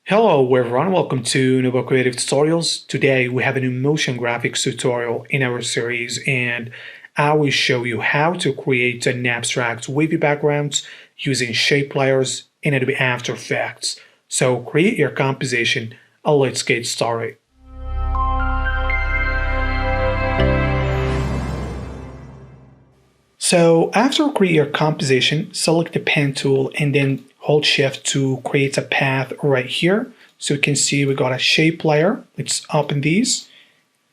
Hello everyone, welcome to Nova Creative Tutorials. Today we have a new motion graphics tutorial in our series and I will show you how to create an abstract wavy background using shape layers in Adobe After Effects. So create your composition and let's get started. So after create your composition, select the pen tool and then hold shift to create a path right here. So you can see we got a shape layer. Let's open these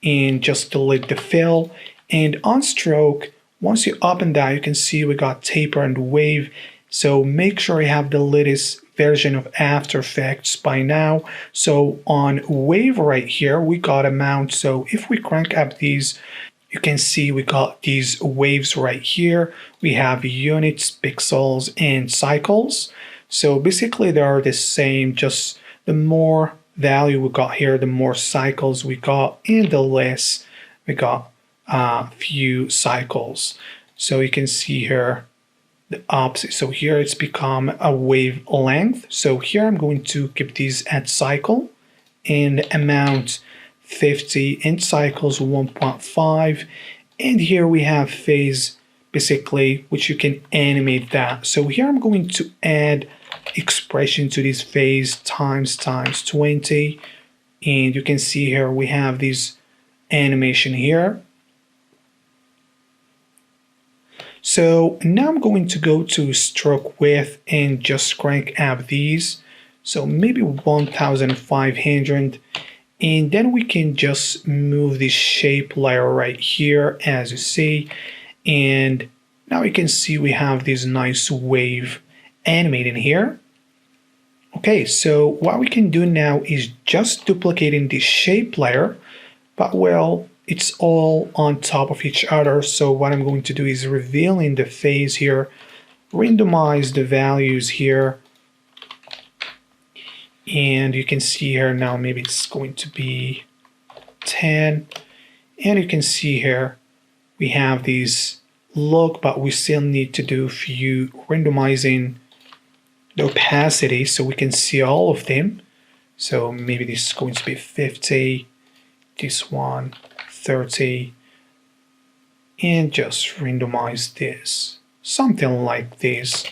and just delete the fill. And on stroke, once you open that, you can see we got taper and wave. So make sure you have the latest version of After Effects by now. So on wave right here, we got a mount. So if we crank up these, you can see we got these waves right here. We have units, pixels, and cycles. So basically they are the same, just the more value we got here, the more cycles we got, and the less we got few cycles. So you can see here the opposite. So here it's become a wave length. So here I'm going to keep these at cycle and amount 50 and cycles 1.5, and here we have phase basically, which you can animate that. So here I'm going to add expression to this phase times 20, and you can see here we have this animation here. So now I'm going to go to stroke width and just crank up these, so maybe 1500. And then we can just move this shape layer right here, as you see. And now you can see we have this nice wave animating here. Okay, so what we can do now is just duplicating this shape layer, but well, it's all on top of each other. So what I'm going to do is revealing the phase here, randomize the values here. And you can see here now maybe it's going to be 10, and you can see here we have these look, but we still need to do a few randomizing the opacity so we can see all of them. So maybe this is going to be 50, this one 30, and just randomize this, something like this.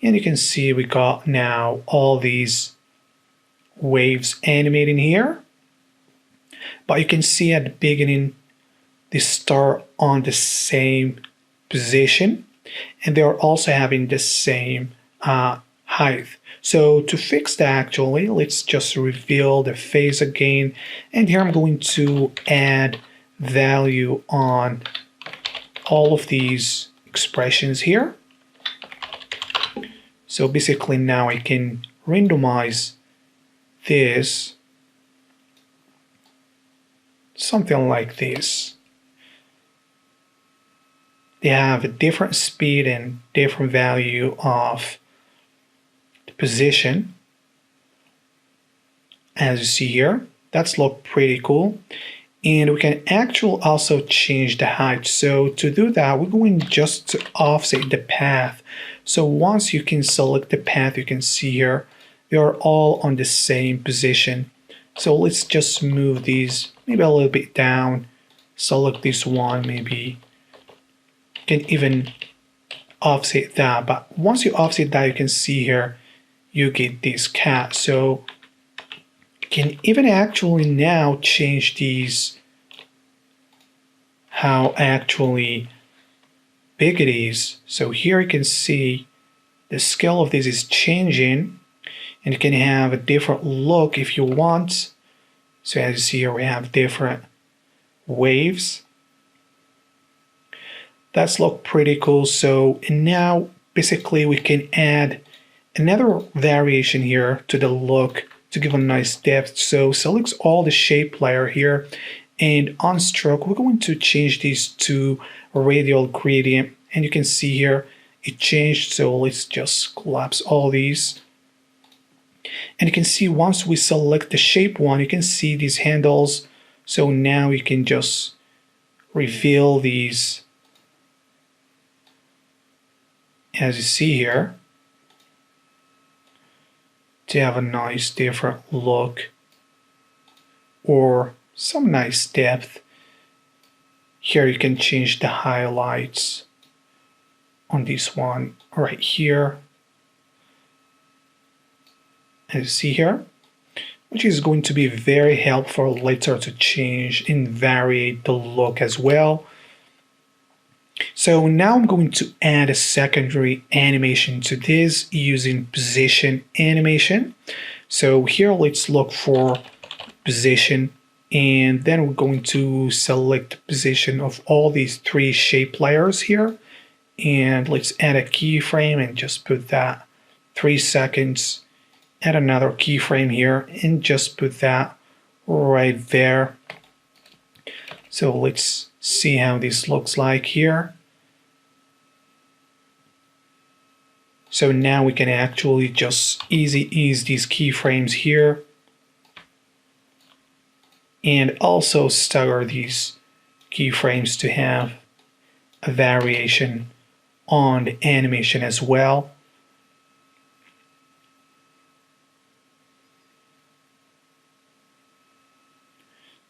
And you can see we got now all these waves animating here, but you can see at the beginning they start on the same position and they are also having the same height. So to fix that, actually, let's just reveal the phase again, and here I'm going to add value on all of these expressions here. So basically now I can randomize this, something like this. They have a different speed and different value of the position, as you see here. That's look pretty cool, and we can actually also change the height. So to do that, we're going just to offset the path. So once you can select the path, you can see here they are all on the same position. So let's just move these maybe a little bit down, select this one, maybe you can even offset that. But once you offset that, you can see here you get this cat. So you can even actually now change these, how actually big it is. So here you can see the scale of this is changing, and you can have a different look if you want. So as you see here, we have different waves. That's look pretty cool. So now basically we can add another variation here to the look to give a nice depth. So select all the shape layer here, and on stroke we're going to change these to radial gradient, and you can see here it changed. So let's just collapse all these. And you can see once we select the shape one, you can see these handles. So now you can just reveal these, as you see here, to have a nice different look or some nice depth. Here you can change the highlights on this one right here, as you see here, which is going to be very helpful later to change and vary the look as well. So now I'm going to add a secondary animation to this using position animation. So here let's look for position, and then we're going to select the position of all these three shape layers here, and let's add a keyframe and just put that 3 seconds. Add another keyframe here and just put that right there. So let's see how this looks like here. So now we can actually just ease these keyframes here and also stagger these keyframes to have a variation on the animation as well.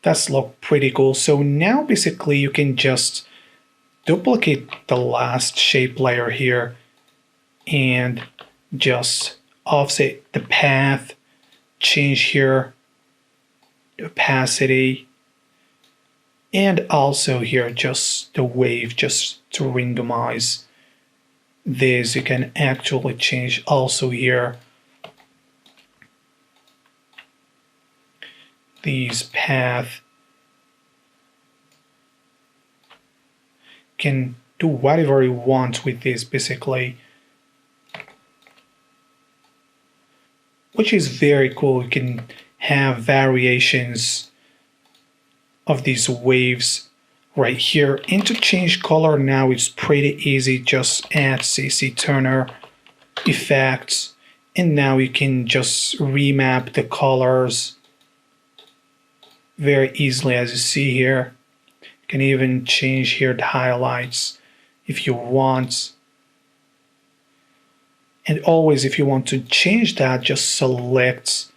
That's look pretty cool. So now basically you can just duplicate the last shape layer here and just offset the path, change here the opacity, and also here just the wave, just to randomize this. You can actually change also here these path. Can do whatever you want with this basically, which is very cool. You can have variations of these waves right here. And to change color now it's pretty easy. Just add CC Turner effects, and now you can just remap the colors very easily, as you see here. You can even change here the highlights if you want. And always, if you want to change that, just select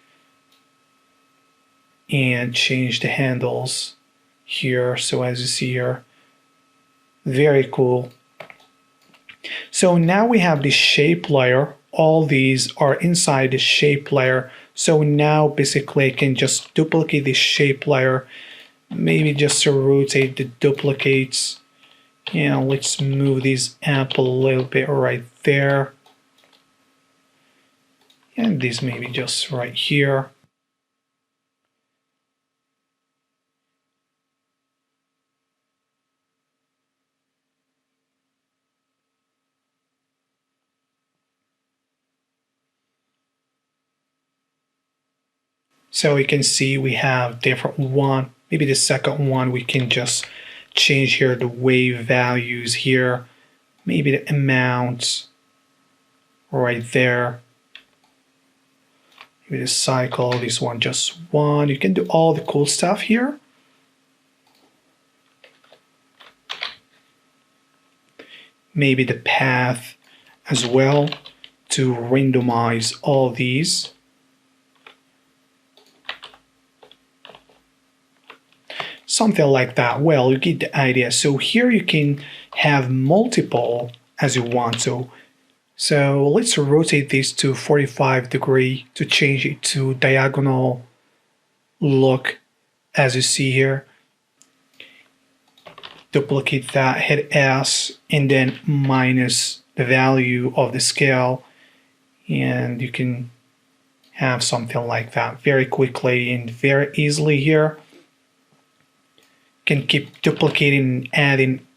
and change the handles here. So as you see here, very cool. So now we have the shape layer. All these are inside the shape layer. So now basically I can just duplicate the shape layer, maybe just to rotate the duplicates. And let's move these up a little bit right there. And this maybe just right here. So you can see we have different one. Maybe the second one we can just change here the wave values here. Maybe the amount right there. Maybe the cycle, this one just 1. You can do all the cool stuff here. Maybe the path as well to randomize all these. Something like that. Well, you get the idea. So here you can have multiple as you want to. So let's rotate this to 45 degrees to change it to diagonal look, as you see here. Duplicate that, hit S, and then minus the value of the scale, and you can have something like that very quickly and very easily here. You can keep duplicating and adding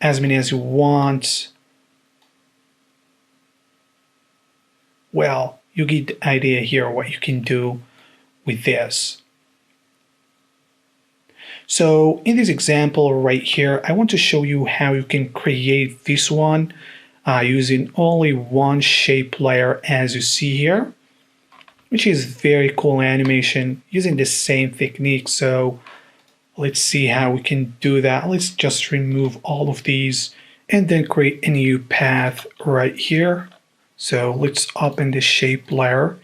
as many as you want. Well, you get the idea here what you can do with this. So in this example right here, I want to show you how you can create this one using only one shape layer, as you see here, which is very cool animation using the same technique. So let's see how we can do that. Let's just remove all of these and then create a new path right here. So let's open the shape layer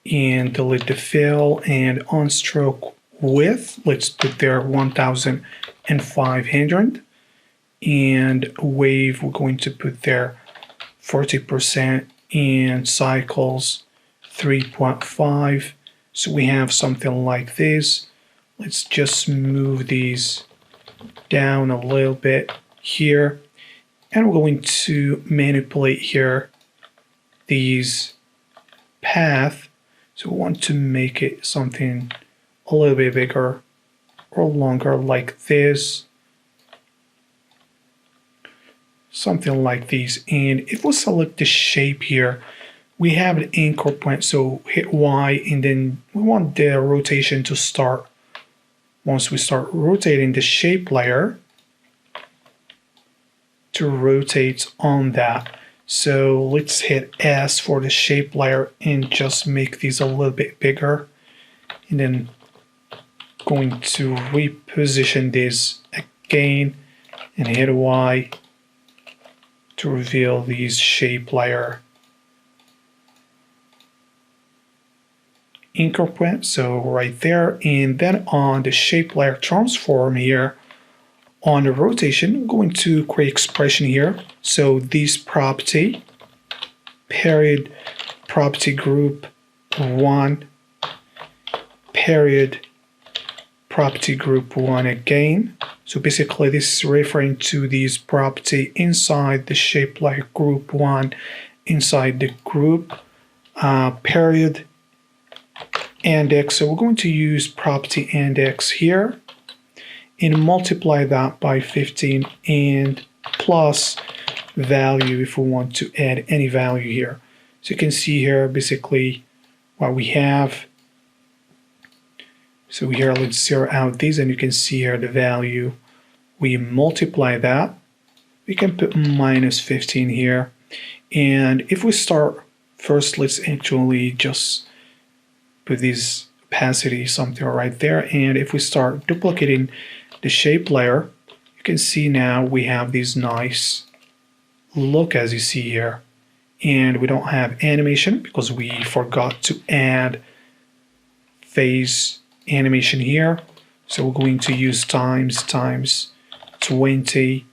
and delete the fill, and on stroke width, let's put there 1500, and wave we're going to put there 40%, and cycles 3.5. So we have something like this. Let's just move these down a little bit here, and we're going to manipulate here these path. So we want to make it something a little bit bigger or longer like this, something like this. And if we select the shape here, we have an anchor point, so hit Y, and then we want the rotation to start. Once we start rotating the shape layer, to rotate on that. So let's hit S for the shape layer and just make these a little bit bigger, and then going to reposition this again and hit Y to reveal these shape layer anchor point, so right there. And then on the shape layer transform here, on the rotation, I'm going to create expression here. So this property, period, property group 1, period, property group 1 again. So basically this is referring to this property inside the shape layer group 1, inside the group, period, index. So we're going to use property index here and multiply that by 15 and plus value if we want to add any value here. So you can see here basically what we have. So here let's zero out these, and you can see here the value. We multiply that. We can put minus 15 here. And if we start first, let's actually just put this opacity something right there. And if we start duplicating the shape layer, you can see now we have this nice look as you see here. And we don't have animation because we forgot to add phase animation here. So we're going to use times 20,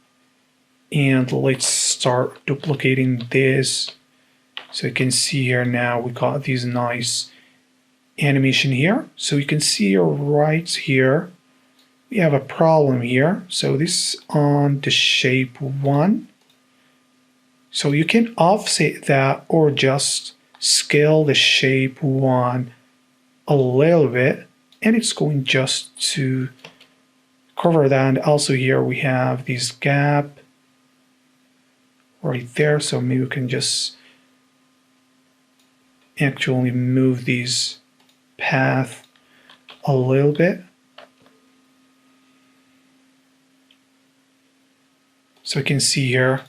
and let's start duplicating this. So you can see here now we got this nice animation here. So you can see right here we have a problem here. So this is on the shape 1. So you can offset that or just scale the shape 1 a little bit, and it's going just to cover that. And also here we have this gap right there. So maybe we can just actually move these path a little bit. So you can see here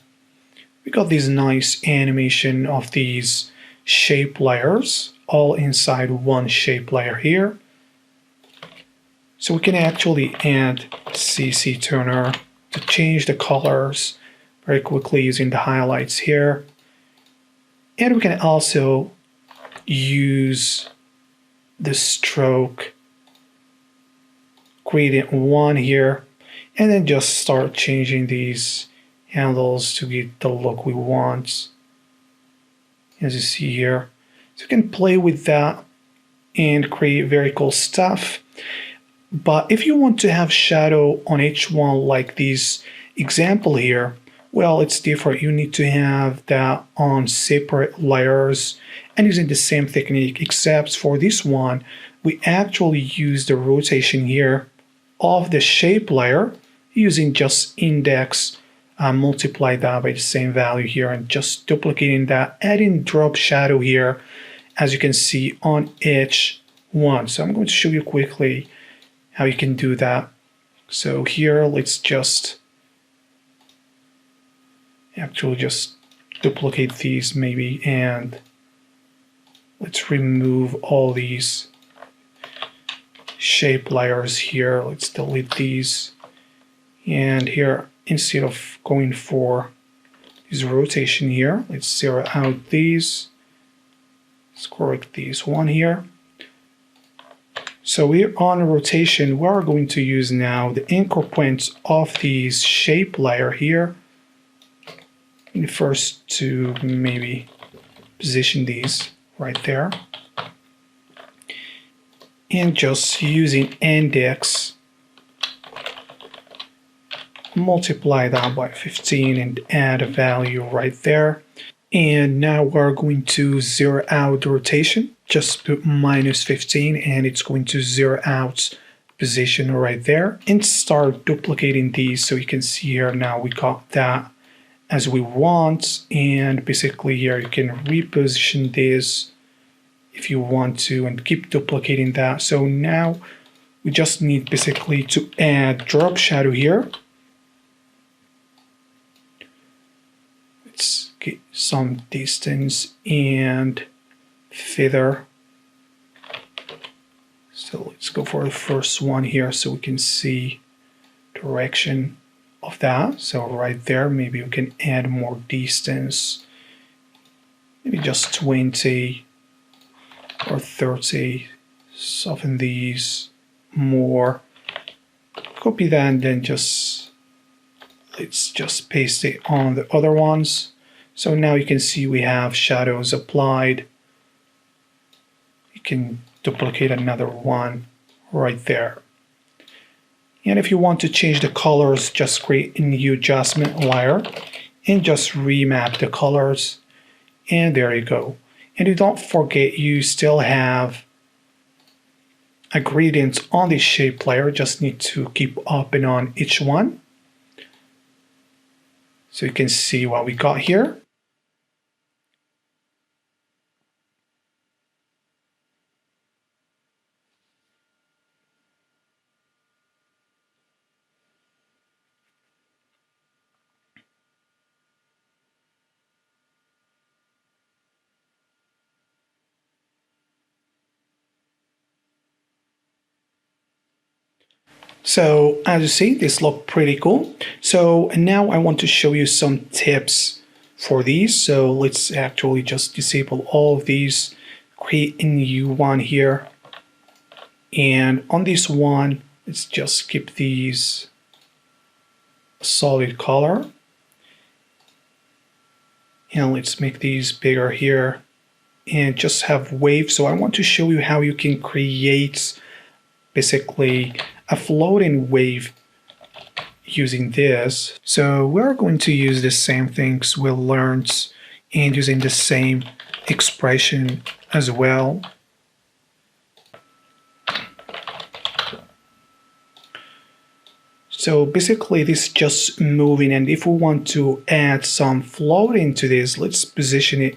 we got this nice animation of these shape layers all inside one shape layer here. So we can actually add CC Tuner to change the colors very quickly using the highlights here. And we can also use the stroke gradient 1 here, and then just start changing these handles to get the look we want, as you see here. So you can play with that and create very cool stuff. But if you want to have shadow on each one like this example here, well, it's different. You need to have that on separate layers and using the same technique, except for this one, we actually use the rotation here of the shape layer using just index, multiply that by the same value here, and just duplicating that, adding drop shadow here, as you can see on each one. So I'm going to show you quickly how you can do that. So here, let's just actually just duplicate these maybe, and let's remove all these shape layers here. Let's delete these. And here, instead of going for use rotation here. Let's zero out these. Let's correct this one here. So we're on rotation. We're going to use now the anchor points of this shape layer here. And first to maybe position these right there. And just using index, multiply that by 15 and add a value right there. And now we're going to zero out the rotation. Just put -15 and it's going to zero out position right there. And start duplicating these so you can see here now we got that as we want. And basically here you can reposition this if you want to and keep duplicating that. So now we just need basically to add drop shadow here. Let's get some distance and feather. So let's go for the first one here so we can see direction of that. So right there, maybe we can add more distance, maybe just 20 or 30. Soften these more. Copy that and then let's just paste it on the other ones. So now you can see we have shadows applied. You can duplicate another one right there. And if you want to change the colors, just create a new adjustment layer and just remap the colors. And there you go. And you don't forget you still have a gradient on the shape layer. Just need to keep up and on each one. So you can see what we got here. So as you see, this looks pretty cool. So now I want to show you some tips for these. So let's actually just disable all of these, create a new one here. And on this one, let's just keep these solid color. And let's make these bigger here and just have waves. So I want to show you how you can create basically a floating wave using this. So we're going to use the same things we learned and using the same expression as well. So basically this is just moving, and if we want to add some floating to this, let's position it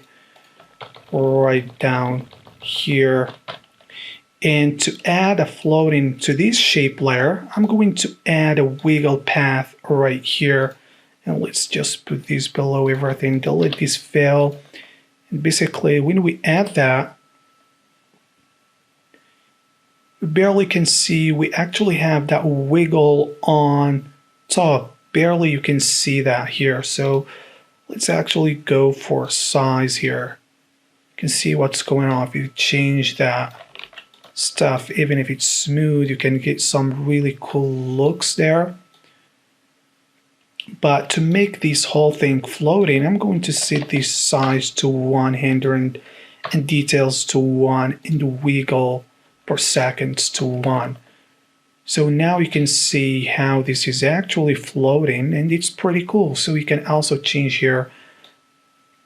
right down here. And to add a floating to this shape layer, I'm going to add a wiggle path right here. And let's just put this below everything, delete this fill. And basically when we add that, you barely can see we actually have that wiggle on top. Barely you can see that here. So let's actually go for size here. You can see what's going on. If you change that stuff, even if it's smooth, you can get some really cool looks there. But to make this whole thing floating, I'm going to set this size to 100 and details to 1 and wiggle per second to 1. So now you can see how this is actually floating, and it's pretty cool. So you can also change here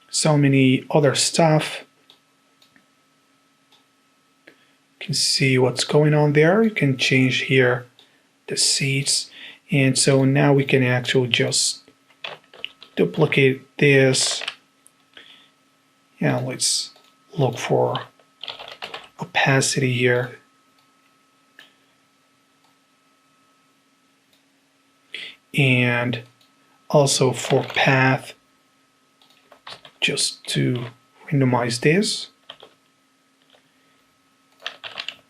so many other stuff. You can see what's going on there. You can change here the seats. And so now we can actually just duplicate this. Yeah, let's look for opacity here. And also for path, just to randomize this.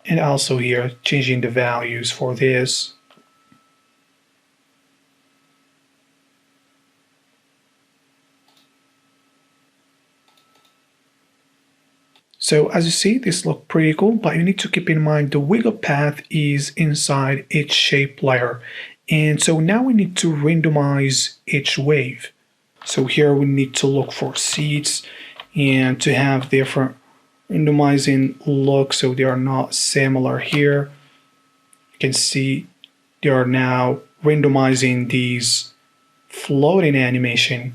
And also here, changing the values for this. So as you see, this looks pretty cool, but you need to keep in mind the wiggle path is inside each shape layer. And so now we need to randomize each wave. So here we need to look for seeds and to have different randomizing look so they are not similar here. You can see they are now randomizing these floating animation.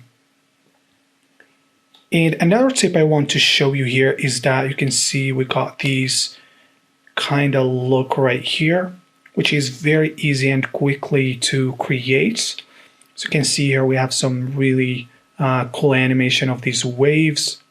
And another tip I want to show you here is that you can see we got these kind of look right here, which is very easy and quickly to create. So you can see here we have some really cool animation of these waves.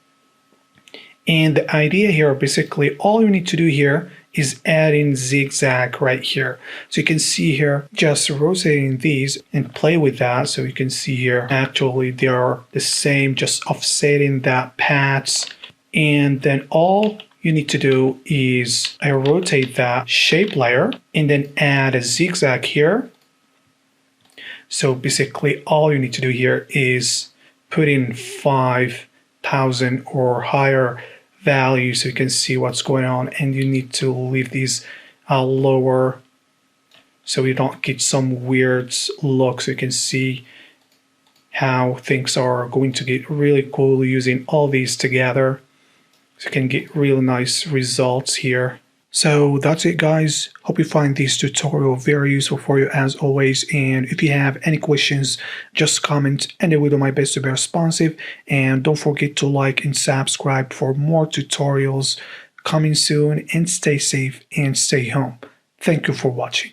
And the idea here, basically all you need to do here is add in zigzag right here. So you can see here, just rotating these and play with that. So you can see here, actually they are the same, just offsetting that paths. And then all you need to do is I rotate that shape layer and then add a zigzag here. So basically all you need to do here is put in 5,000 or higher value so you can see what's going on, and you need to leave these lower so you don't get some weird look. So you can see how things are going to get really cool using all these together. So you can get really nice results here. So that's it, guys. Hope you find this tutorial very useful for you as always. And if you have any questions, just comment and I will do my best to be responsive. And don't forget to like and subscribe for more tutorials coming soon. And stay safe and stay home. Thank you for watching.